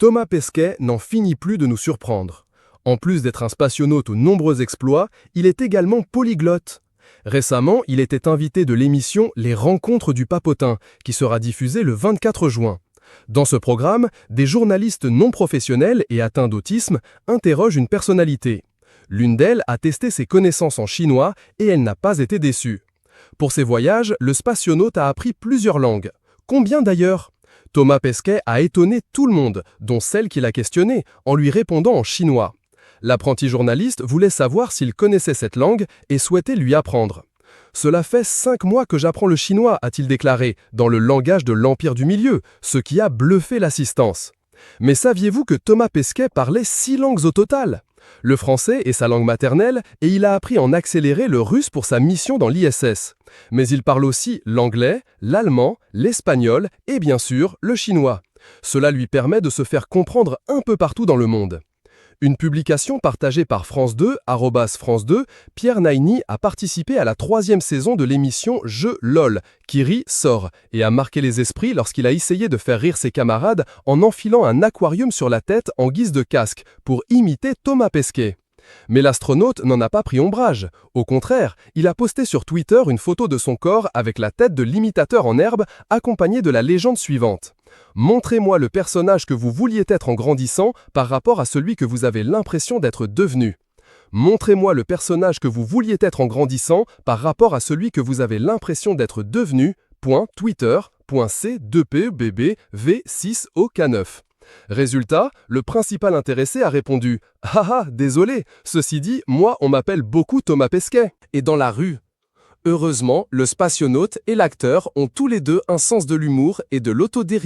Thomas Pesquet n'en finit plus de nous surprendre. En plus d'être un spationaute aux nombreux exploits, il est également polyglotte. Récemment, il était invité de l'émission Les Rencontres du Papotin, qui sera diffusée le 24 juin. Dans ce programme, des journalistes non professionnels et atteints d'autisme interrogent une personnalité. L'une d'elles a testé ses connaissances en chinois et elle n'a pas été déçue. Pour ses voyages, le spationaute a appris plusieurs langues. Combien d'ailleurs ? Thomas Pesquet a étonné tout le monde, dont celle qui l'a questionné, en lui répondant en chinois. L'apprenti journaliste voulait savoir s'il connaissait cette langue et souhaitait lui apprendre. « Cela fait 5 mois que j'apprends le chinois », a-t-il déclaré, dans le langage de l'Empire du Milieu, ce qui a bluffé l'assistance. Mais saviez-vous que Thomas Pesquet parlait 6 langues au total ? Le français est sa langue maternelle et il a appris en accéléré le russe pour sa mission dans l'ISS. Mais il parle aussi l'anglais, l'allemand, l'espagnol et bien sûr le chinois. Cela lui permet de se faire comprendre un peu partout dans le monde. Une publication partagée par France 2, @France 2, Pierre Naini a participé à la 3e saison de l'émission Jeux LOL, qui rit, sort, et a marqué les esprits lorsqu'il a essayé de faire rire ses camarades en enfilant un aquarium sur la tête en guise de casque, pour imiter Thomas Pesquet. Mais l'astronaute n'en a pas pris ombrage. Au contraire, il a posté sur Twitter une photo de son corps avec la tête de l'imitateur en herbe, accompagnée de la légende suivante. « Montrez-moi le personnage que vous vouliez être en grandissant par rapport à celui que vous avez l'impression d'être devenu. Montrez-moi le personnage que vous vouliez être en grandissant par rapport à celui que vous avez l'impression d'être devenu. Twitter.c2pbb v6ok9. » Résultat, le principal intéressé a répondu « Ah ah, désolé, ceci dit, moi on m'appelle beaucoup Thomas Pesquet. » Et dans la rue. Heureusement, le spationaute et l'acteur ont tous les deux un sens de l'humour et de l'autodérision